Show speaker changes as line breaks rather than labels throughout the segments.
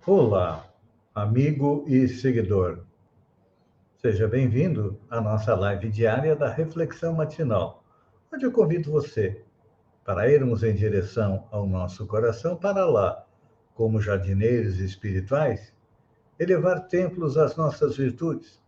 Olá, amigo e seguidor. Seja bem-vindo à nossa live diária da Reflexão Matinal, onde eu convido você para irmos em direção ao nosso coração para lá, como jardineiros espirituais, elevar templos às nossas virtudes,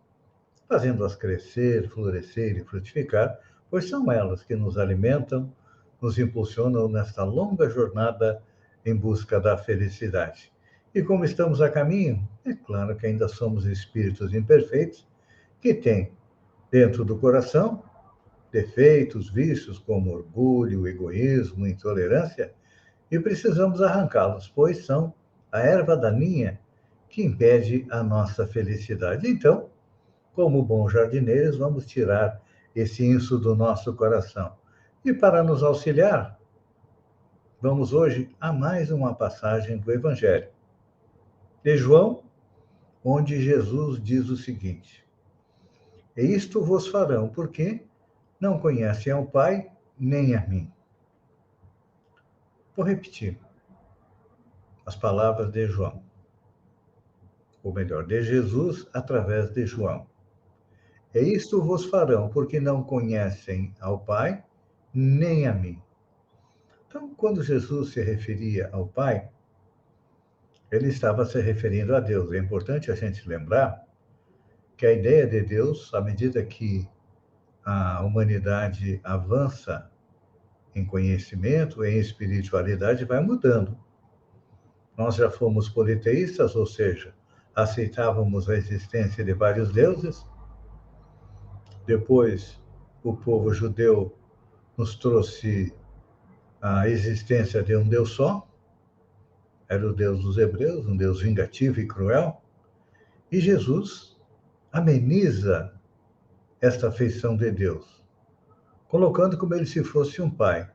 fazendo-as crescer, florescer e frutificar, pois são elas que nos alimentam, nos impulsionam nesta longa jornada em busca da felicidade. E como estamos a caminho, é claro que ainda somos espíritos imperfeitos que têm dentro do coração defeitos, vícios como orgulho, egoísmo, intolerância, e precisamos arrancá-los, pois são a erva daninha que impede a nossa felicidade. Então, como bons jardineiros, vamos tirar esse inso do nosso coração. E para nos auxiliar, vamos hoje a mais uma passagem do Evangelho de João, onde Jesus diz o seguinte: E isto vos farão, porque não conhecem ao Pai, nem a mim. Vou repetir as palavras de João, ou melhor, de Jesus através de João. E isto vos farão, porque não conhecem ao Pai, nem a mim. Então, quando Jesus se referia ao Pai, ele estava se referindo a Deus. É importante a gente lembrar que a ideia de Deus, à medida que a humanidade avança em conhecimento, em espiritualidade, vai mudando. Nós já fomos politeístas, ou seja, aceitávamos a existência de vários deuses. Depois, o povo judeu nos trouxe a existência de um Deus só, era o Deus dos hebreus, um Deus vingativo e cruel, e Jesus ameniza esta afeição de Deus, colocando como ele se fosse um pai,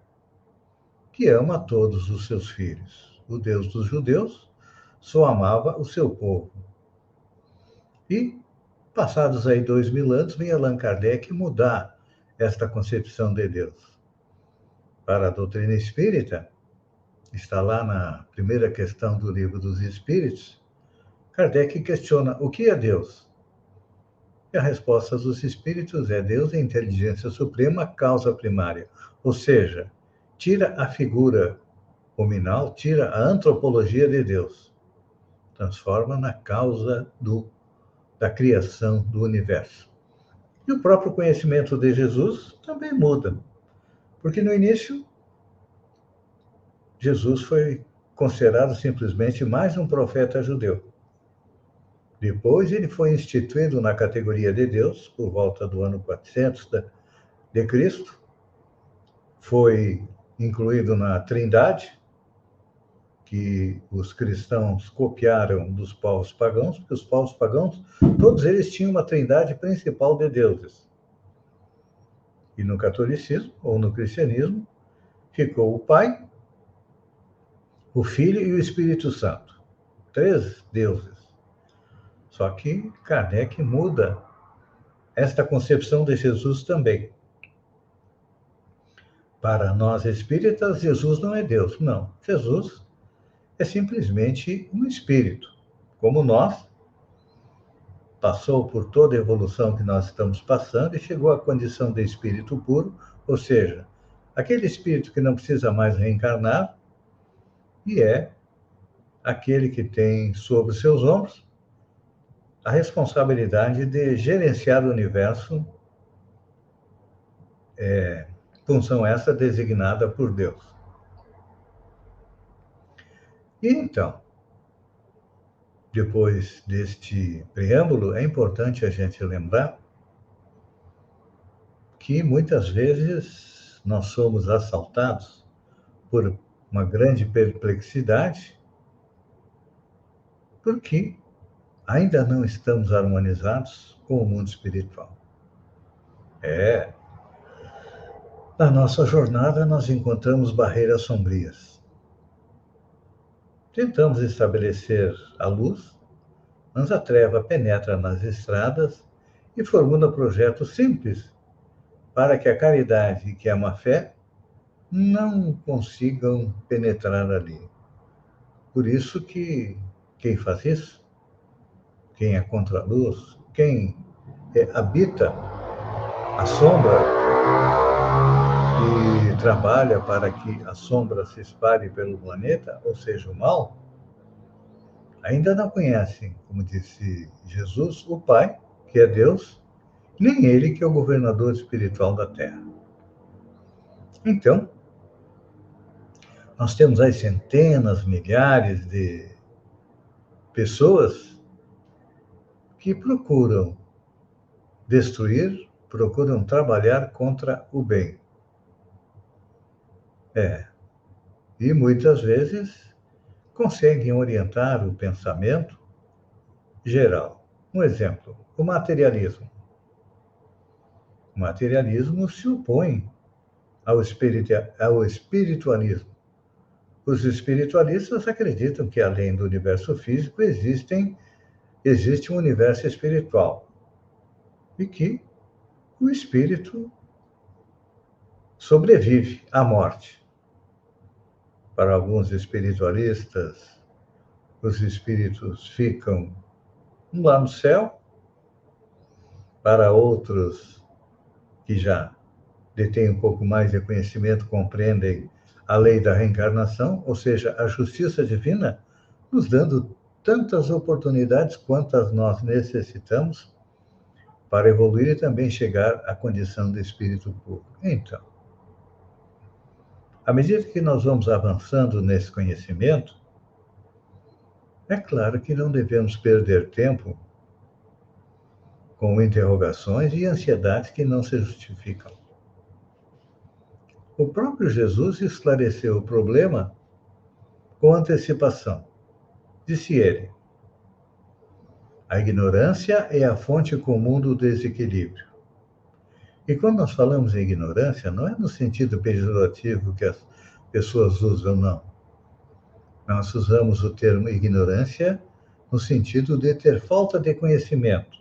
que ama todos os seus filhos. O Deus dos judeus só amava o seu povo. E, passados aí 2000 anos, vem Allan Kardec mudar esta concepção de Deus. Para a doutrina espírita, está lá na primeira questão do Livro dos Espíritos, Kardec questiona o que é Deus. E a resposta dos espíritos é: Deus é a inteligência suprema, causa primária. Ou seja, tira a figura hominal, tira a antropologia de Deus, transforma na causa da criação do universo. E o próprio conhecimento de Jesus também muda, porque no início, Jesus foi considerado simplesmente mais um profeta judeu. Depois ele foi instituído na categoria de Deus, por volta do ano 400 de Cristo, foi incluído na Trindade, que os cristãos copiaram dos povos pagãos, porque os povos pagãos, todos eles tinham uma trindade principal de deuses. E no catolicismo, ou no cristianismo, ficou o Pai, o Filho e o Espírito Santo. 3 deuses. Só que Kardec muda esta concepção de Jesus também. Para nós espíritas, Jesus não é Deus. Não. Jesus é simplesmente um espírito, como nós, passou por toda a evolução que nós estamos passando e chegou à condição de espírito puro, ou seja, aquele espírito que não precisa mais reencarnar e é aquele que tem sobre seus ombros a responsabilidade de gerenciar o universo, função essa designada por Deus. E então, depois deste preâmbulo, é importante a gente lembrar que muitas vezes nós somos assaltados por uma grande perplexidade, porque ainda não estamos harmonizados com o mundo espiritual. Na nossa jornada nós encontramos barreiras sombrias. Tentamos estabelecer a luz, mas a treva penetra nas estradas e formula projetos simples para que a caridade e a má-fé não consigam penetrar ali. Por isso que quem faz isso? Quem é contra a luz? Quem habita a sombra e trabalha para que a sombra se espalhe pelo planeta, ou seja, o mal, ainda não conhecem, como disse Jesus, o Pai, que é Deus, nem ele que é o governador espiritual da Terra. Então, nós temos aí centenas, milhares de pessoas que procuram destruir, procuram trabalhar contra o bem. E muitas vezes conseguem orientar o pensamento geral. Um exemplo, o materialismo. O materialismo se opõe ao espiritualismo. Os espiritualistas acreditam que, além do universo físico, existe um universo espiritual e que o espírito sobrevive à morte. Para alguns espiritualistas, os espíritos ficam lá no céu. Para outros que já detêm um pouco mais de conhecimento, compreendem a lei da reencarnação, ou seja, a justiça divina, nos dando tantas oportunidades quantas nós necessitamos para evoluir e também chegar à condição de espírito puro. Então, à medida que nós vamos avançando nesse conhecimento, é claro que não devemos perder tempo com interrogações e ansiedades que não se justificam. O próprio Jesus esclareceu o problema com antecipação. Disse ele: a ignorância é a fonte comum do desequilíbrio. E quando nós falamos em ignorância, não é no sentido pejorativo que as pessoas usam, não. Nós usamos o termo ignorância no sentido de ter falta de conhecimento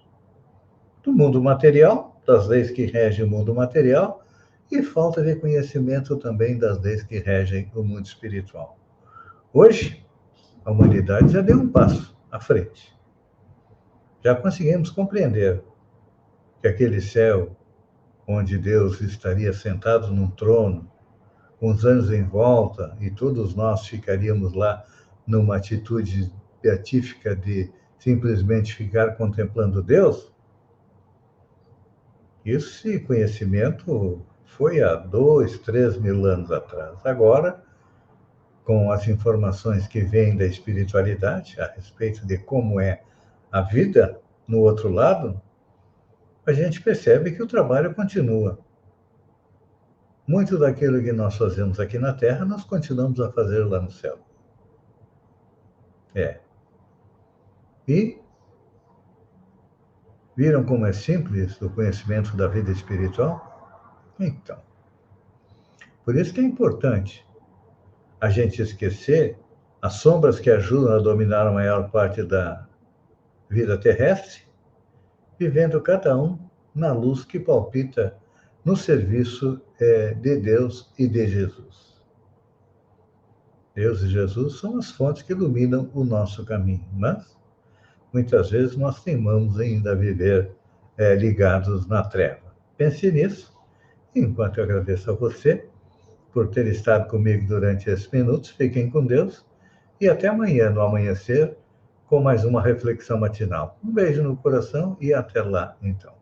do mundo material, das leis que regem o mundo material, e falta de conhecimento também das leis que regem o mundo espiritual. Hoje, a humanidade já deu um passo à frente. Já conseguimos compreender que aquele céu onde Deus estaria sentado num trono, com os anjos em volta, e todos nós ficaríamos lá numa atitude beatífica de simplesmente ficar contemplando Deus, esse conhecimento foi há 2, 3 mil anos atrás. Agora, com as informações que vêm da espiritualidade a respeito de como é a vida no outro lado, a gente percebe que o trabalho continua. Muito daquilo que nós fazemos aqui na Terra, nós continuamos a fazer lá no céu. E viram como é simples o conhecimento da vida espiritual? Então, por isso que é importante a gente esquecer as sombras que ajudam a dominar a maior parte da vida terrestre, vivendo cada um na luz que palpita no serviço de Deus e de Jesus. Deus e Jesus são as fontes que iluminam o nosso caminho, mas muitas vezes nós teimamos ainda a viver ligados na treva. Pense nisso, enquanto eu agradeço a você por ter estado comigo durante esses minutos. Fiquem com Deus e até amanhã, no amanhecer, com mais uma reflexão matinal. Um beijo no coração e até lá, então.